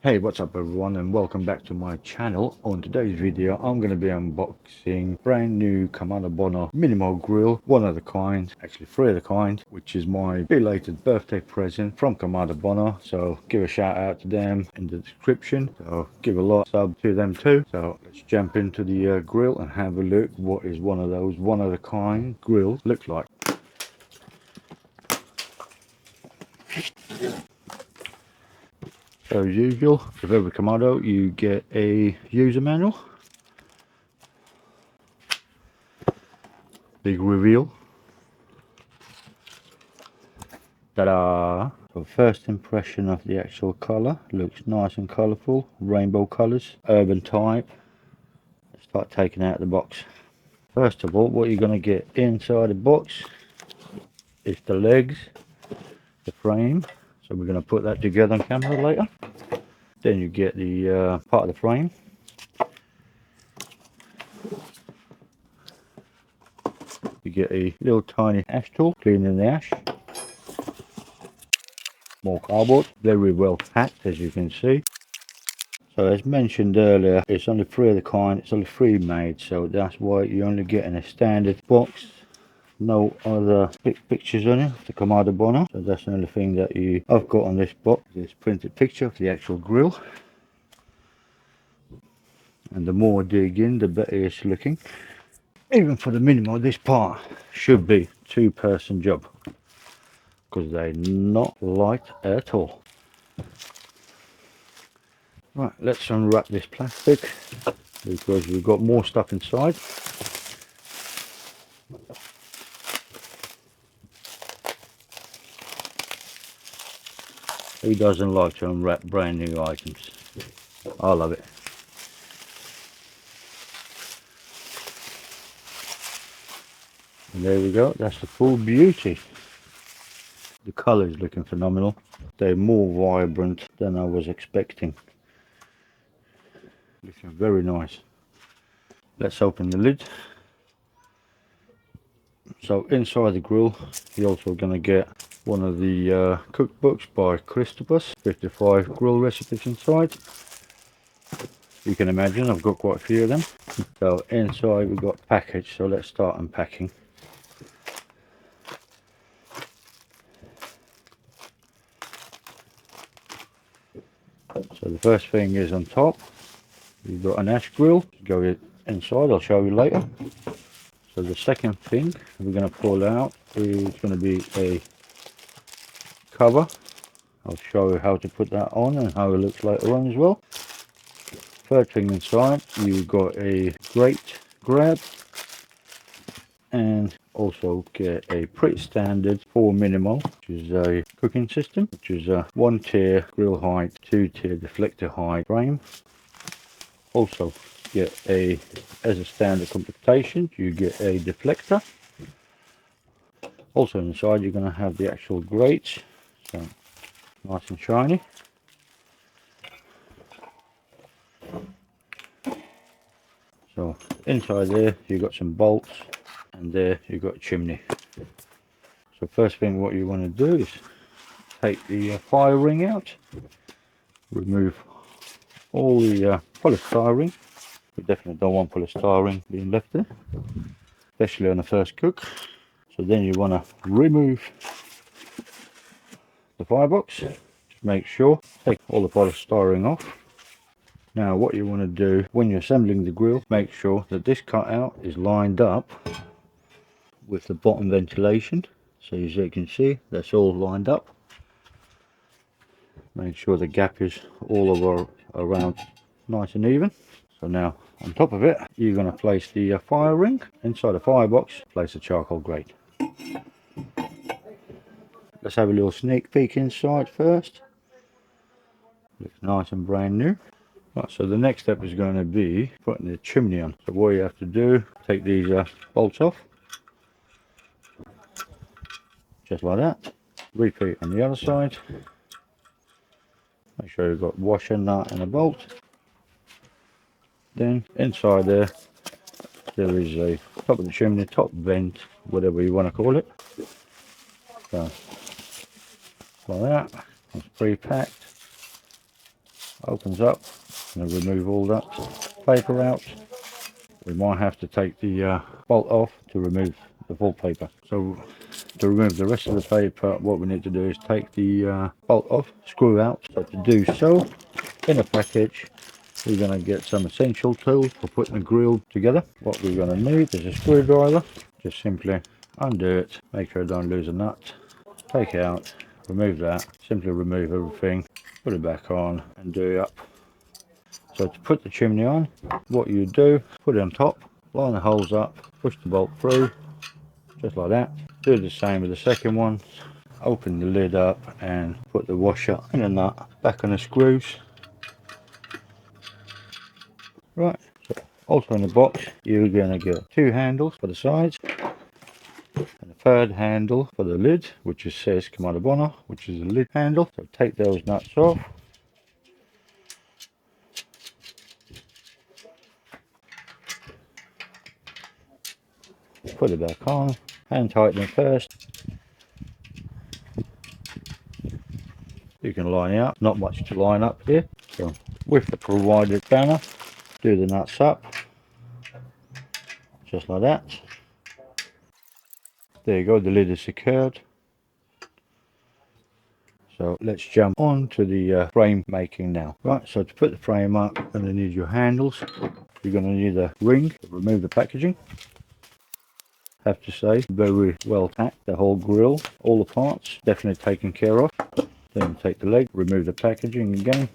Hey, what's up everyone, and welcome back to my channel. On today's video I'm going to be unboxing brand new Kamado Bono Minimo grill, one of the kind, actually three of the kind, which is my belated birthday present from Kamado Bono. So give a shout out to them in the description, so give a lot of sub to them too. So let's jump into the grill and have a look what is one of those one of a kind grills looks like. So as usual, with every Kamado you get a user manual. Big reveal. Ta-da! So first impression of the actual colour, looks nice and colourful, rainbow colours, urban type. Let's start taking out the box. First of all, what you're going to get inside the box is the legs, the frame. So we're going to put that together on camera later. Then you get the part of the frame. You get a little tiny ash tool, cleaning the ash. More cardboard, very well packed as you can see. So as mentioned earlier, it's only three of the kind, it's only three made, so that's why you're only getting a standard box. No other pictures on it, the Kamado Bono. So that's the only thing that I've got on this box, this printed picture of the actual grill. And the more I dig in, the better it's looking. Even for the Minimo, this part should be two-person job, because they're not light at all. Right, let's unwrap this plastic, because we've got more stuff inside. Who doesn't like to unwrap brand new items? I love it. And there we go, that's the full beauty. The colour is looking phenomenal. They're more vibrant than I was expecting. Looking very nice. Let's open the lid. So inside the grill you're also going to get one of the cookbooks by Christopus, 55 grill recipes inside. You can imagine I've got quite a few of them. So inside we've got package, so let's start unpacking. So the first thing is on top, you've got an ash grill. Go inside, I'll show you later. So the second thing we're going to pull out is going to be a cover. I'll show you how to put that on and how it looks later on as well. Third thing inside, you've got a grate grab, and also get a pretty standard 4 Minimo, which is a cooking system, which is a 1 tier grill height, 2 tier deflector height frame. Also get as a standard completation, you get a deflector. Also inside you're going to have the actual grate, so nice and shiny. So inside there you've got some bolts, and there you've got a chimney. So first thing what you want to do is take the fire ring out, remove all the polystyrene. We definitely don't want polystyrene being left there, especially on the first cook. So then you want to remove the firebox, just make sure, take all the polystyrene off. Now what you want to do when you're assembling the grill, make sure that this cutout is lined up with the bottom ventilation. So as you can see, that's all lined up. Make sure the gap is all over around nice and even. So now on top of it you're going to place the fire ring. Inside the firebox place a charcoal grate. Let's have a little sneak peek inside first. Looks nice and brand new. Right, so the next step is going to be putting the chimney on. So what you have to do, take these bolts off, just like that. Repeat on the other side. Make sure you've got washer, nut and a bolt. Then inside there is a top of the chimney, top vent, whatever you want to call it. So like that, it's pre-packed. opens up, and remove all that paper out. We might have to take the bolt off to remove the full paper. So to remove the rest of the paper, what we need to do is take the bolt off, screw out. So to do so, in a package, we're going to get some essential tools for putting the grill together. What we're going to need is a screwdriver. Just simply undo it, make sure I don't lose a nut, take it out, remove that, simply remove everything, put it back on and do it up. So to put the chimney on, what you do, put it on top, line the holes up, push the bolt through, just like that. Do the same with the second one, open the lid up and put the washer and the nut back on the screws. Right, so also in the box, you're going to get 2 handles for the sides, and a third handle for the lid, which says Kamado Bono, which is the lid handle. So take those nuts off. Put it back on, hand tighten it first. You can line it up, not much to line up here. So with the provided spanner, do the nuts up, just like that. There you go, the lid is secured. So let's jump on to the frame making now. Right, so to put the frame up, you're going to need your handles. You're going to need a ring to remove the packaging. Have to say, very well packed, the whole grill, all the parts definitely taken care of. Then take the leg, remove the packaging again.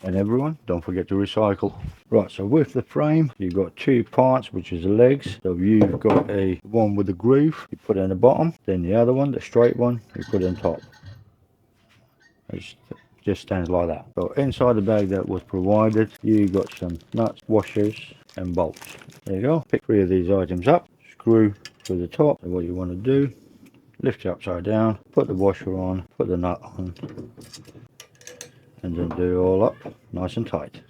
And everyone, don't forget to recycle. Right, so with the frame, you've got 2 parts, which is the legs. So you've got a one with the groove, you put it in the bottom, then the other one, the straight one, you put it on top. It just stands like that. So inside the bag that was provided, you got some nuts, washers and bolts. There you go. Pick 3 of these items up, screw through the top. And what you want to do, lift it upside down, put the washer on, put the nut on, and then do it all up nice and tight.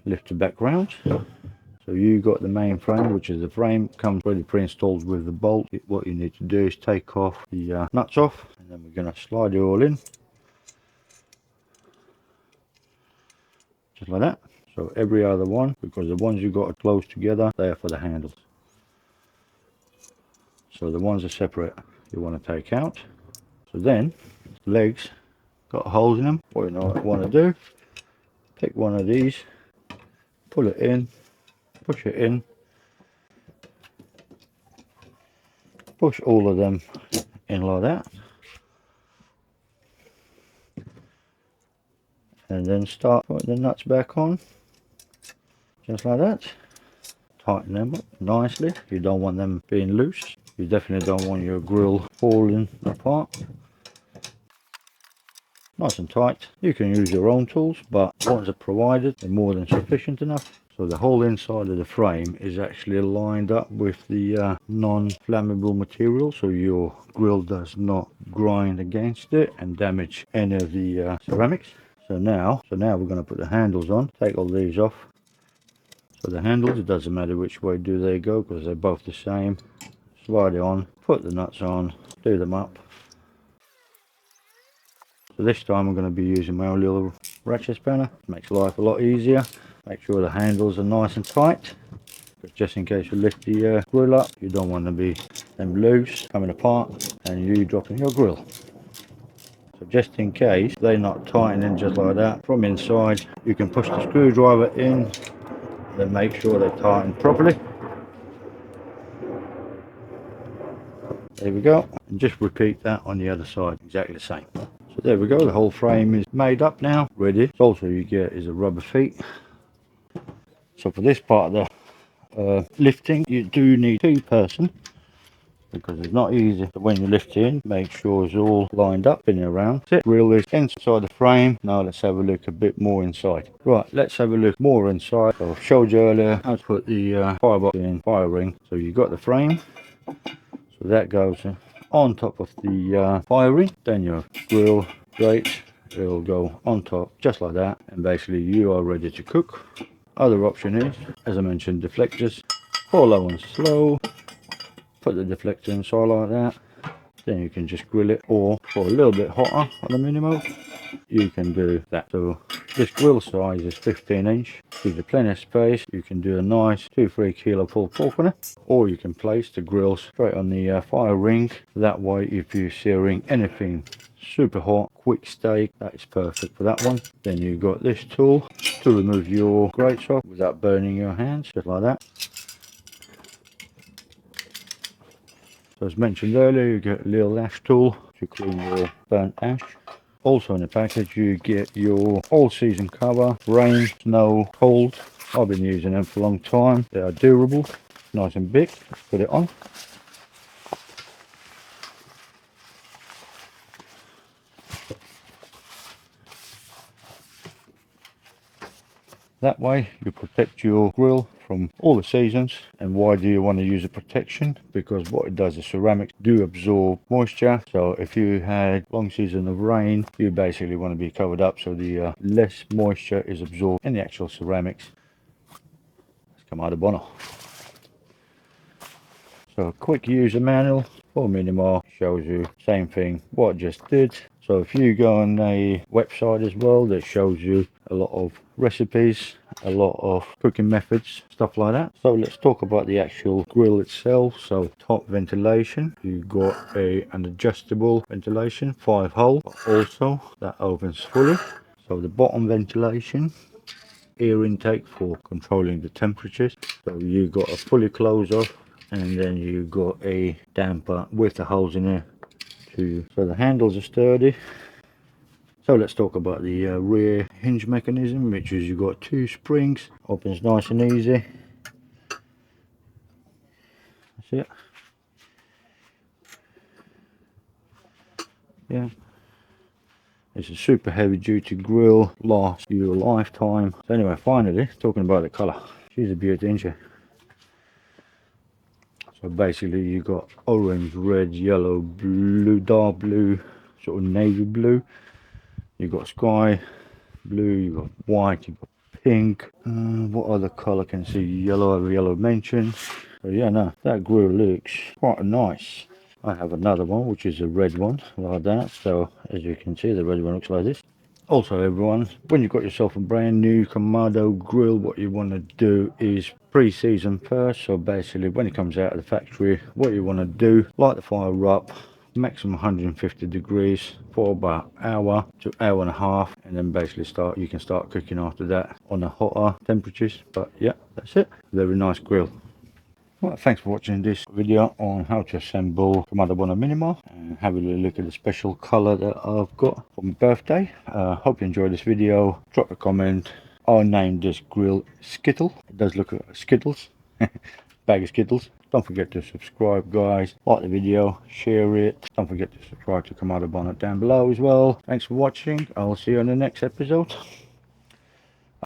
Lift it back round. So you got the main frame, which is the frame, comes already pre-installed with the bolt. What you need to do is take off the nuts off, and then we're going to slide it all in, just like that. So every other one, because the ones you got are close together, they are for the handles. So the ones are separate, you want to take out. So then, legs got holes in them. What you want to do, pick one of these, pull it in, push it in, push all of them in like that, and then start putting the nuts back on, just like that. Tighten them up nicely. You don't want them being loose. You definitely don't want your grill falling apart. Nice and tight. You can use your own tools, but ones are provided, they're more than sufficient enough. So the whole inside of the frame is actually lined up with the non-flammable material, so your grill does not grind against it and damage any of the ceramics. So now we're going to put the handles on. Take all these off. So the handles, it doesn't matter which way do they go because they're both the same. Slide it on, put the nuts on, do them up. So this time I'm going to be using my own little ratchet spanner. Makes life a lot easier. Make sure the handles are nice and tight, because just in case you lift the grill up, you don't want to be them loose, coming apart, and you dropping your grill. So just in case they're not tightening just like that, from inside you can push the screwdriver in, then make sure they're tightened properly. There we go, and just repeat that on the other side, exactly the same. So there we go, the whole frame is made up now, ready. So also you get is a rubber feet. So for this part of the lifting, you do need 2 person, because it's not easy. So when you lift in, make sure it's all lined up, spinning around. That's it. Grill is inside the frame. Now let's have a look a bit more inside. Right, let's have a look more inside. So I showed you earlier how to put the firebox in, fire ring. So you got the frame, so that goes on top of the fire ring. Then your grill grate, it'll go on top just like that, and basically you are ready to cook. Other option is, as I mentioned, deflectors. Pour low and slow. Put the deflector inside like that. then you can just grill it, or for a little bit hotter on the Minimo, you can do that. So this grill size is 15-inch, gives you plenty of space. You can do a nice 2-3 kilo pulled pork on it, or you can place the grill straight on the fire ring. That way, if you're searing anything super hot, quick steak, that is perfect for that one. Then you've got this tool to remove your grates off without burning your hands, just like that. So as mentioned earlier, you get a little ash tool to clean your burnt ash. Also in the package you get your all-season cover, rain, snow, cold. I've been using them for a long time. They are durable, nice and big. Let's put it on. That way you protect your grill from all the seasons. And why do you want to use a protection? Because what it does, the ceramics do absorb moisture. So if you had long season of rain, you basically want to be covered up so the less moisture is absorbed in the actual ceramics. It's Kamado Bono. So a quick user manual for Minimo shows you same thing what I just did. So if you go on a website as well that shows you a lot of recipes, a lot of cooking methods, stuff like that. So let's talk about the actual grill itself. So top ventilation, you've got an adjustable ventilation, 5-hole, but also that opens fully. So the bottom ventilation, air intake for controlling the temperatures. So you got a fully close off, and then you got a damper with the holes in there too. So the handles are sturdy. So let's talk about the rear hinge mechanism, which is you've got 2 springs, opens nice and easy. That's it. Yeah, it's a super heavy duty grill, lasts you a lifetime. So anyway, finally talking about the colour, she's a beauty, isn't she? So basically you got orange, red, yellow, blue, dark blue, sort of navy blue. You got sky blue, you got white, you got pink. What other colour can see? Yellow mentioned. So yeah, no, that grill looks quite nice. I have another one which is a red one like that. So as you can see, the red one looks like this. Also everyone, when you've got yourself a brand new Kamado grill, what you want to do is pre-season first. So basically when it comes out of the factory, what you want to do, light the fire up, maximum 150 degrees for about an hour to hour and a half, and then basically you can start cooking after that on the hotter temperatures. But yeah, that's it. Very nice grill. Well, thanks for watching this video on how to assemble Kamado Bono Minimo, and have a little look at the special colour that I've got for my birthday. Hope you enjoyed this video. Drop a comment. I'll name this grill Skittle. It does look like Skittles. Bag of Skittles. Don't forget to subscribe, guys. Like the video, share it. Don't forget to subscribe to Kamado Bono down below as well. Thanks for watching. I'll see you on the next episode.